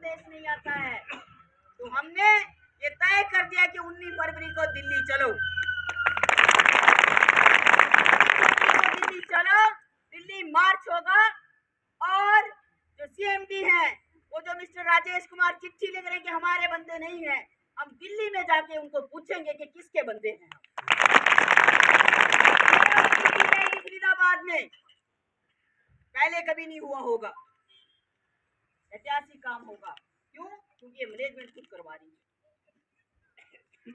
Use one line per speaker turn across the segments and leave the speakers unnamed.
संदेश नहीं आता है। तो हमने ये तय कर दिया कि 19 फरवरी को दिल्ली चलो, दिल्ली चलो, दिल्ली मार्च होगा। और जो सीएमडी है, वो जो मिस्टर राजेश कुमार चिट्ठी लिख रहे हैं कि हमारे बंदे नहीं है, हम दिल्ली में जाके उनको पूछेंगे कि किसके बंदे हैं। फरीदाबाद में पहले कभी नहीं हुआ होगा, ऐतिहासिक काम होगा। क्यों? क्योंकि ये मैनेजमेंट खुद करवा रही है।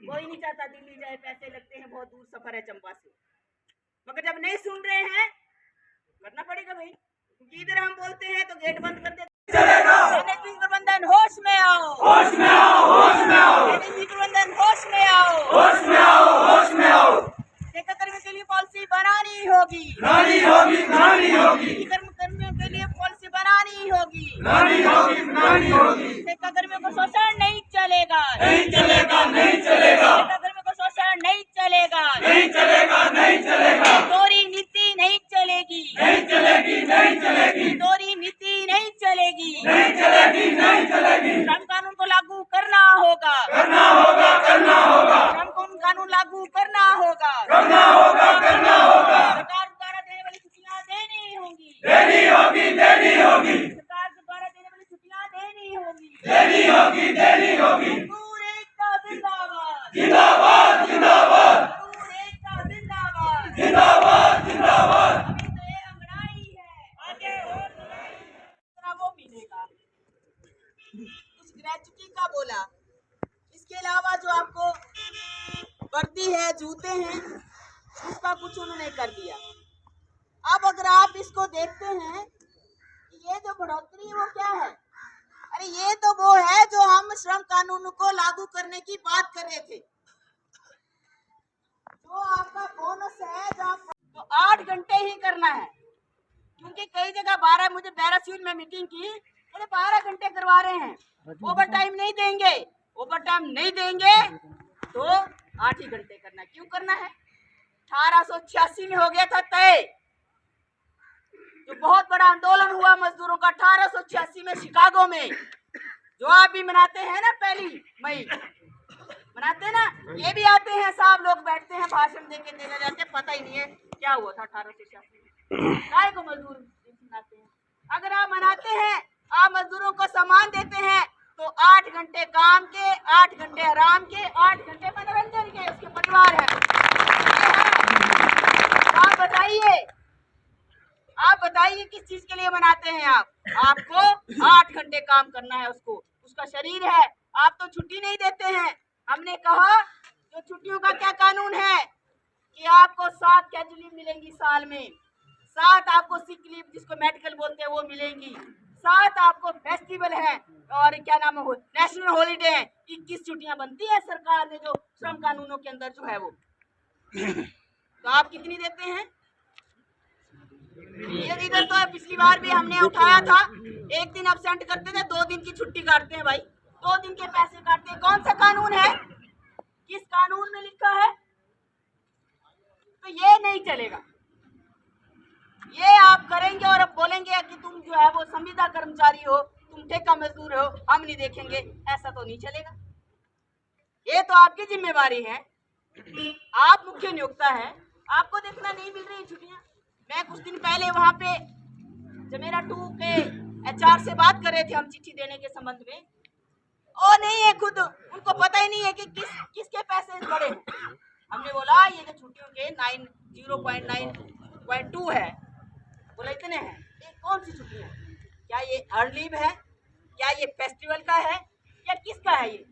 कोई नहीं चाहता दिल्ली जाए, पैसे लगते हैं, बहुत दूर सफर है चंबा से। मगर जब नहीं सुन रहे हैं, करना पड़ेगा भाई, क्योंकि इधर हम बोलते हैं तो गेट बंद कर देते। एनएचपी प्रबंधन होश में आओ, होश में आओ, होश में आओ। एनएचपी प्रबंधन होश में आओ, होश में आओ, होश में आओ। कर्मियों के लिए पॉलिसी बनानी होगी, बनानी होगी, बनानी होगी। कर्मियों के लिए पॉलिसी बनानी होगी, बनानी होगी, बनानी होगी। कर्मियों को शोषण नहीं चलेगा, नहीं चलेगा, नहीं चलेगा। कर्मियों को शोषण नहीं चलेगा, नहीं चलेगा, नहीं चलेगा। दोहरी नीति नहीं चलेगी, नहीं चलेगी, नहीं चलेगी। दोहरी नीति नहीं चलेगी, नहीं चलेगी, नहीं चलेगी। श्रम कानून को लागू करना होगा, करना होगा, करना होगा। श्रम कानून लागू करना होगा, करना होगा, करना होगा। सरकार द्वारा देने वाली छुट्टियां देनी होगी, देनी होगी, देनी होगी। सरकार द्वारा देने वाली छुट्टियां देनी होगी, देनी होगी, देनी होगी। मजदूर एकता जिंदाबाद, जिंदाबाद, जिंदाबाद। मजदूर एकता जिंदाबाद, जिंदाबाद, जिंदाबाद। अभी तो ये अंगड़ाई है, आगे और वो मिलेगा। कुछ ग्रेचुटी का बोला, इसके अलावा जो आपको वर्दी है, जूते हैं, उसका कुछ उन्होंने कर दिया। अब अगर आप इसको देखते हैं, ये जो बढ़ोतरी है वो क्या है? अरे ये तो वो है जो हम श्रम कानून को लागू करने की बात कर रहे थे। जो आपका बोनस है, जो 8 घंटे ही करना है, क्योंकि कई जगह 12, मुझे बैरासिन में मीटिंग की, बोले 12 घंटे करवा रहे हैं, ओवर टाइम नहीं देंगे। ओवर टाइम नहीं देंगे तो 8 ही घंटे करना। क्यों करना है? 1886 में हो गया था तय, जो बहुत बड़ा आंदोलन हुआ मजदूरों का 1886 में शिकागो में, जो आप भी मनाते हैं ना, 1 मई मनाते ना। ये भी आते हैं साहब, लोग बैठते हैं भाषण देके देने जाते, पता ही नहीं है क्या हुआ था 1886 में, काय को मजदूर मनाते हैं। अगर आप मनाते हैं, आप मजदूरों को सम्मान देते हैं, तो 8 घंटे काम के, 8 घंटे आराम के, 8 घंटे मनोरंजन के, उसके परिवार है। आप बताइए किस चीज के लिए मनाते हैं आप? आपको 8 घंटे काम करना है, उसका शरीर है। आप तो छुट्टी नहीं देते हैं। हमने कहा जो छुट्टियों का क्या कानून है कि आपको 7 कैजुअल लीव मिलेंगी साल में, 7 आपको सिक लीव जिसको मेडिकल बोलते हैं वो मिलेंगी, 7 आपको फेस्टिवल है और क्या नाम है नेशनल हॉलीडे है। 21 छुट्टियां बनती है सरकार ने जो श्रम कानूनों के अंदर जो है वो। तो आप कितनी देते हैं? ये इधर तो पिछली बार भी हमने उठाया था, 1 दिन अब्सेंट करते थे, 2 दिन की छुट्टी काटते हैं भाई, 2 दिन के पैसे काटते हैं। कौन सा कानून है? किस कानून में लिखा है? तो ये नहीं चलेगा। ये आप करेंगे और अब बोलेंगे कि तुम जो है वो संविदा कर्मचारी हो, तुम ठेका मजदूर हो, हम नहीं देखेंगे, ऐसा तो नहीं चलेगा। ये तो आपकी जिम्मेवारी है, आप मुख्य नियोक्ता है, आपको देखना नहीं मिल रही छुट्टियां। मैं कुछ दिन पहले वहां पे जमेरा 2 के HR से बात कर रहे थे हम चिट्ठी देने के संबंध में। ओ नहीं है, खुद उनको पता ही नहीं है कि किसके पैसे बढ़े हैं। हमने बोला ये जो छुट्टियों के 0.9.2 है, बोला इतने हैं, ये कौन सी छुट्टी है? क्या ये अर्न लीव है, क्या ये फेस्टिवल का है, या किसका है? ये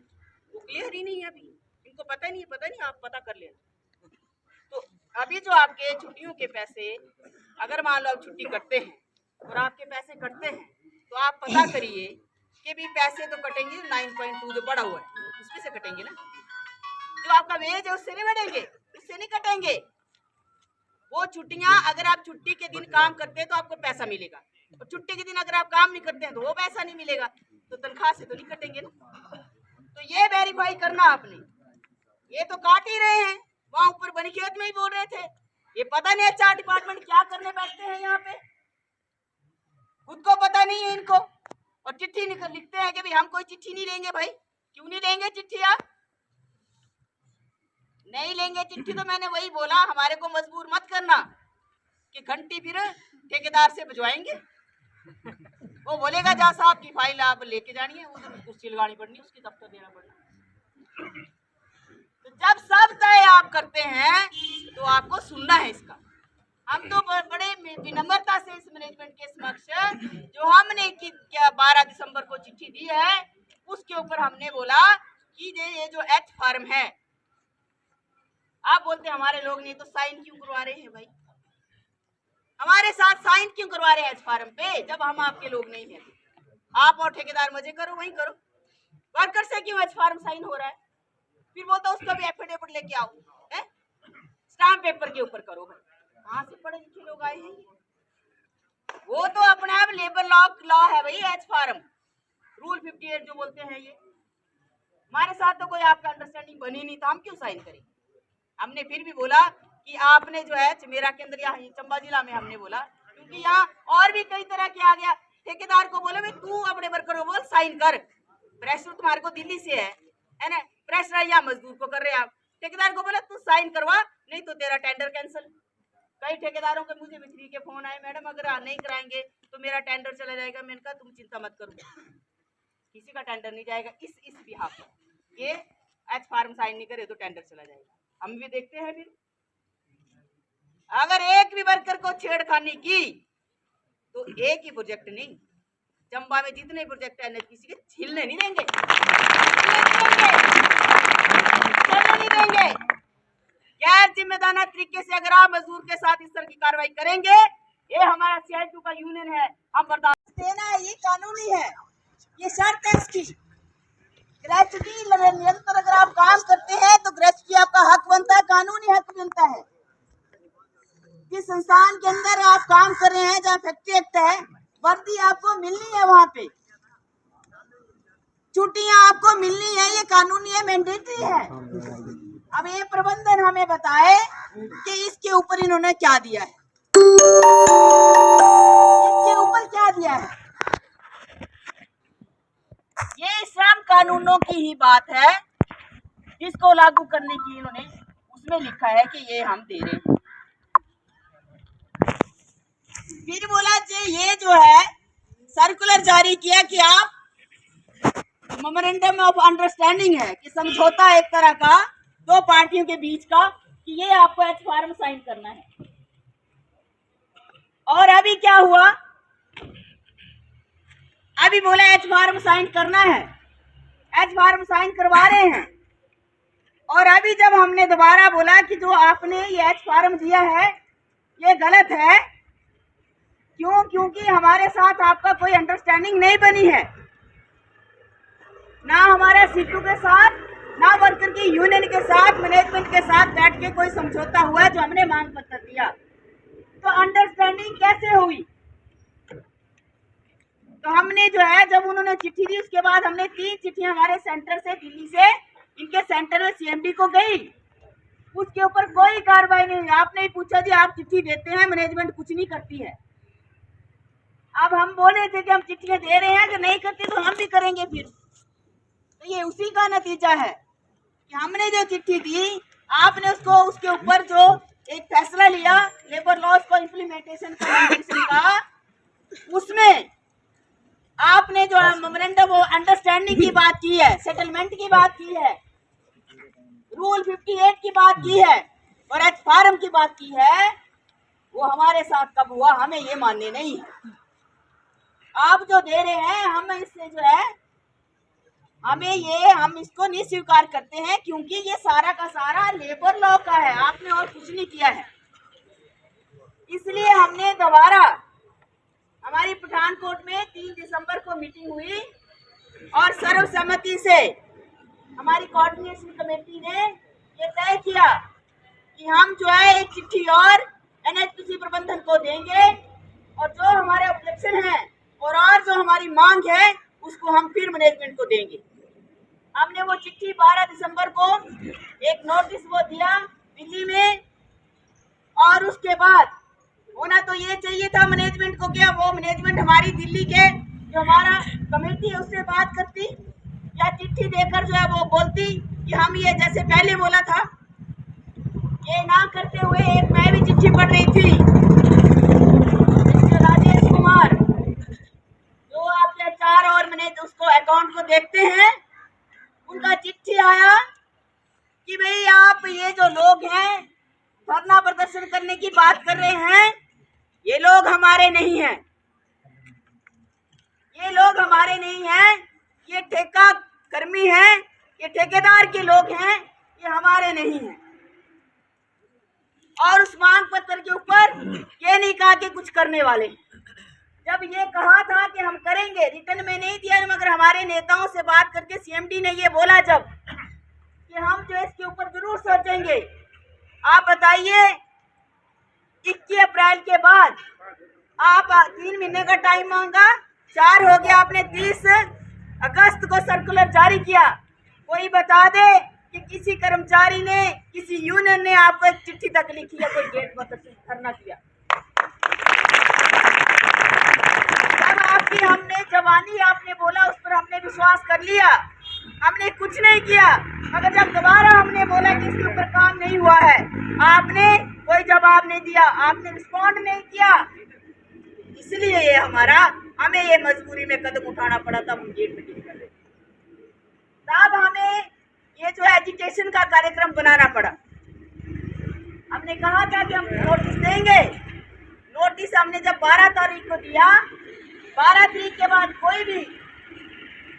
वो क्लियर ही नहीं है अभी, इनको पता ही नहीं। पता नहीं, आप पता कर लेना। तो अभी जो आपके छुट्टियों के पैसे, अगर मान लो आप छुट्टी करते हैं और आपके पैसे कटते हैं, तो आप पता करिए कि भी पैसे तो कटेंगे 9.2 जो बढ़ा हुआ है उसमें से कटेंगे ना। जो आपका वेज है उससे नहीं बढ़ेंगे, उससे नहीं कटेंगे। वो छुट्टियां, अगर आप छुट्टी के दिन काम करते हैं तो आपको पैसा मिलेगा, और छुट्टी के दिन अगर आप काम नहीं करते हैं तो वो पैसा नहीं मिलेगा, तो तनख्वाह से तो नहीं कटेंगे ना। तो ये वेरीफाई करना आपने। ये तो काट ही रहे हैं, वहां ऊपर बनीखेत में ही बोल रहे थे। ये पता नहीं HR डिपार्टमेंट क्या करने बैठते हैं यहाँ पे, खुद को पता नहीं है इनको, और चिट्ठी निकल लिखते हैं कि भाई हम कोई चिट्ठी नहीं लेंगे। भाई क्यों नहीं लेंगे चिट्ठी? आप नहीं लेंगे चिट्ठी तो मैंने वही बोला, हमारे को मजबूर मत करना कि घंटी फिर ठेकेदार से भिजवाएंगे। वो बोलेगा जा साहब की फाइल आप लेके जानी है, उधर कुर्सी लगानी पड़नी, उसकी दफ्तर देना पड़ेगा। तो जब सब तय आप करते हैं तो आपको सुनना है इसका। हम तो बड़े विनम्रता से इस मैनेजमेंट के समक्ष जो हमने 12 दिसंबर को चिट्ठी दी है उसके ऊपर हमने बोला कि ये जो एच फार्म है, आप बोलते हमारे लोग नहीं तो साइन क्यों करवा रहे हैं? भाई हमारे साथ साइन क्यों करवा रहे हैं एच फार्म पे जब हम आपके लोग नहीं हैं? आप और ठेकेदार मजे करो, वहीं करो। वर्कर से क्यों एच फार्म साइन हो रहा है? फिर वो तो उसका भी एफिडेविट लेके आओ, है स्टाम्प पेपर के ऊपर करो। भाई कहाँ से पढ़े लिखे लोग आए हैं? वो तो अपने आप लेबर लॉ है भाई, एच फार्म रूल 58 जो बोलते हैं ये। हमारे साथ तो कोई आपका अंडरस्टैंडिंग बनी नहीं तो हम क्यों साइन करें? हमने फिर भी बोला कि आपने जो है मेरा के अंदर यहाँ चंबा जिला में हमने बोला, क्योंकि यहाँ और भी कई तरह के आ गया। ठेकेदार को बोले भाई तू अपने वर्करों को साइन कर, प्रेशर तुम्हारे को दिल्ली से है ना, प्रेशर यहाँ मजदूर को कर रहे हैं आप। ठेकेदार को बोला तू साइन करवा नहीं तो तेरा टेंडर कैंसिल। कई ठेकेदारों के मुझे मिस्त्री के फोन आए, मैडम अगर नहीं कराएंगे तो मेरा टेंडर चला जाएगा। मैंने कहा तुम चिंता मत करो, किसी का टेंडर नहीं जाएगा। इस बिहाफ पर ये एच फार्म साइन नहीं करे तो टेंडर चला जाएगा। हम भी देखते हैं फिर अगर एक भी वर्कर को छेड़खानी की तो एक ही प्रोजेक्ट नहीं, चंबा में जितने प्रोजेक्ट है किसी के छिलने नहीं देंगे, चलने नहीं देंगे। गैर जिम्मेदाराना तरीके से अगर आप मजदूर के साथ इस तरह की कार्रवाई करेंगे, ये हमारा CITU का यूनियन है, हम बर्दाश्त देना है, ये कानूनी है, ये शर्त है इसकी। ग्रेच्युटी निरंतर अगर आप काम करते हैं तो ग्रेच्युटी आपका हक बनता है, कानूनी हक बनता है। जिस संस्थान के अंदर आप काम कर रहे हैं, जहाँ फैक्ट्री एक्ट है, वर्दी आपको मिलनी है, वहाँ पे छुट्टियां आपको मिलनी है, ये कानूनी है, मैंडेटरी है। अब ये प्रबंधन हमें बताए कि इसके ऊपर इन्होंने क्या दिया है, इसके ऊपर क्या दिया है। ये श्रम कानूनों की ही बात है जिसको लागू करने की इन्होंने उसमें लिखा है कि ये हम दे रहे हैं। फिर बोला कि ये जो है सर्कुलर जारी किया कि आप मेमोरेंडम ऑफ अंडरस्टैंडिंग है कि समझौता एक तरह का दो पार्टियों के बीच का कि ये आपको एच फार्म साइन करना है। और अभी क्या हुआ, अभी बोला एच फार्म साइन करना है, एच फार्म साइन करवा रहे हैं। और अभी जब हमने दोबारा बोला कि जो आपने ये एच फार्म दिया है ये गलत है, क्यों? क्योंकि हमारे साथ आपका कोई अंडरस्टैंडिंग नहीं बनी है, ना हमारा सीटू के साथ, ना वर्कर की यूनियन के साथ, मैनेजमेंट के साथ बैठ के कोई समझौता हुआ है जो हमने मांग पत्र दिया। तो अंडरस्टैंडिंग कैसे हुई? तो हमने जो है जब उन्होंने चिट्ठी दी उसके बाद हमने 3 चिट्ठियां हमारे सेंटर से, दिल्ली से इनके सेंटर में CMD को गई, उसके ऊपर कोई कार्रवाई नहीं हुई। आपने ही पूछा जी आप चिट्ठी देते हैं, मैनेजमेंट कुछ नहीं करती है। अब हम बोले थे कि हम चिट्ठियां दे रहे हैं, अगर नहीं करते तो हम भी करेंगे फिर। तो ये उसी का नतीजा है कि हमने जो चिट्ठी दी, आपने उसको उसके ऊपर जो एक फैसला लिया लेबर लॉज को इम्प्लीमेंटेशन का, उसमें आपने जो मेमोरेंडम ऑफ अंडरस्टैंडिंग की बात की है, सेटलमेंट की बात की है, रूल 58 की बात की है और एच फार्म की बात की है, वो हमारे साथ कब हुआ हमें ये मानने नहीं है। आप जो दे रहे हैं हम इससे जो है हम इसको नहीं स्वीकार करते हैं, क्योंकि ये सारा का सारा लेबर लॉ का है, आपने और कुछ नहीं किया है। इसलिए हमने दोबारा हमारी पठानकोट में 3 दिसंबर को मीटिंग हुई और सर्वसम्मति से हमारी कोऑर्डिनेशन कमेटी ने ये तय किया कि हम जो है एक चिट्ठी और NHPC प्रबंधन को देंगे और जो हमारे ऑब्जेक्शन है और जो हमारी मांग है उसको हम फिर मैनेजमेंट को देंगे। हमने वो चिट्ठी 12 दिसंबर को एक नोटिस वो दिया दिल्ली में, और उसके बाद होना तो ये चाहिए था मैनेजमेंट को, क्या वो मैनेजमेंट हमारी दिल्ली के जो हमारा कमेटी है उससे बात करती या चिट्ठी देकर जो है वो बोलती कि हम ये जैसे पहले बोला था, ये ना करते हुए एक मैं भी चिट्ठी पढ़ रही थी मिस्टर राजेश कुमार, जो आपके HR और मैंने उसको अकाउंट को देखते हैं, उनका चिट्ठी आया कि भाई आप ये जो लोग हैं धरना प्रदर्शन करने की बात कर रहे हैं, ये लोग हमारे नहीं हैं, ये लोग हमारे नहीं हैं, ये ठेका कर्मी हैं, ये ठेकेदार के लोग हैं, ये हमारे नहीं हैं। और उस मांग पत्र के ऊपर ये नहीं कहा कि कुछ करने वाले, जब ये कहा था कि हम करेंगे, रिटर्न में नहीं दिया, मगर हमारे नेताओं से बात करके CMD ने ये बोला जब कि हम जो इसके ऊपर जरूर सोचेंगे। आप बताइए 21 अप्रैल के बाद आप 3 महीने का टाइम मांगा, 4 हो गया, आपने 30 अगस्त को सर्कुलर जारी किया। कोई बता दे कि किसी कर्मचारी ने, किसी यूनियन ने आपको एक चिट्ठी तक लिखी या कोई गेट पर धरना किया? जब आपकी हमने जवानी आपने बोला, उस पर हमने विश्वास कर लिया, हमने कुछ नहीं किया, मगर जब दोबारा हमने बोला कि इसके ऊपर काम नहीं हुआ है, आपने कोई जवाब नहीं दिया, आपने रिस्पॉन्ड नहीं किया। इसलिए ये हमें ये मजबूरी में कदम उठाना पड़ा था, हम गेट मीटिंग कर रहे थे। तब हमें ये जो एजुकेशन का कार्यक्रम बनाना पड़ा। हमने कहा था कि हम नोटिस देंगे, नोटिस हमने जब 12 तारीख को दिया, 12 तारीख के बाद कोई भी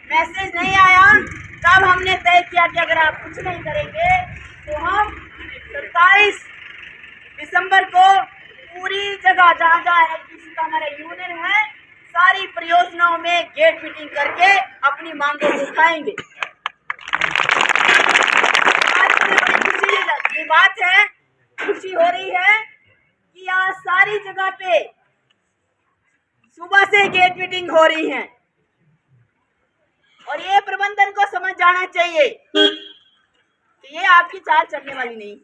मैसेज नहीं आया, तब हमने तय किया कि अगर आप कुछ नहीं करेंगे तो हम 27 दिसंबर को पूरी जगह जहाँ जहाँ LPC का हमारा यूनियन है, सारी परियोजनाओं में गेट मीटिंग करके अपनी मांगों को उठाएंगे। ये बात है, खुशी हो रही है कि आज सारी जगह पे सुबह से गेट मीटिंग हो रही है, और ये प्रबंधन को समझ जाना चाहिए कि ये आपकी चाल चलने वाली नहीं।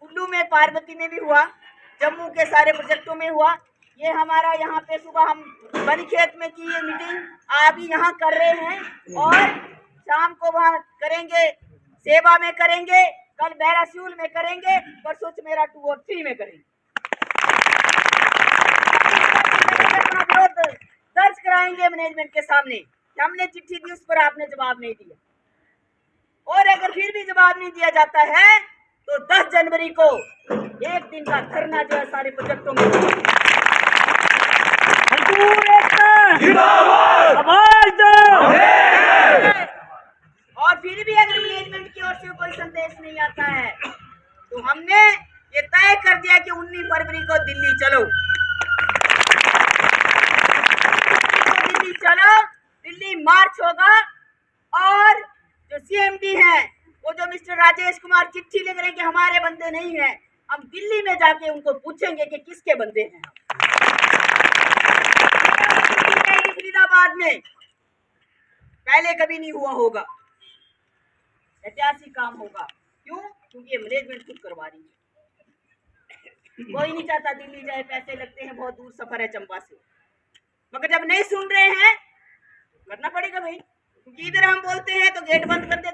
कुल्लू में, पार्वती में भी हुआ, जम्मू के सारे प्रोजेक्टों में हुआ, ये हमारा यहाँ पे सुबह हम बनीखेत में की ये मीटिंग आप ही यहाँ कर रहे हैं, और शाम को वहाँ करेंगे, सेवा में करेंगे, कल बैरासूल में करेंगे, परसों मेरा 2 और 3 में करेंगे। अपना विरोध दर्ज कराएंगे मैनेजमेंट के सामने, हमने चिट्ठी दी, उस पर आपने जवाब नहीं दिया, और अगर फिर भी जवाब नहीं दिया जाता है तो 10 जनवरी को एक दिन का धरना जो है सारे प्रोजेक्टों में। और फिर भी अगर मैनेजमेंट की ओर से कोई संदेश नहीं आता है तो हमने ये तय कर दिया कि 19 फरवरी को दिल्ली चलो, दिल्ली चलो, दिल्ली मार्च होगा, और जो CMD है वो जो मिस्टर राजेश कुमार चिट्ठी लिख रहे हैं कि हमारे बंदे नहीं हैं, हम दिल्ली में जाके उनको पूछेंगे कि किसके बंदे हैं। फरीदाबाद में पहले कभी नहीं हुआ होगा, ऐतिहासिक काम होगा। क्यों? क्योंकि मैनेजमेंट खुद करवा रही है। कोई नहीं चाहता दिल्ली जाए, पैसे लगते हैं, बहुत दूर सफर है चंबा से, मगर जब नहीं सुन रहे हैं करना पड़ेगा भाई, क्योंकि इधर हम बोलते हैं तो गेट बंद कर देते।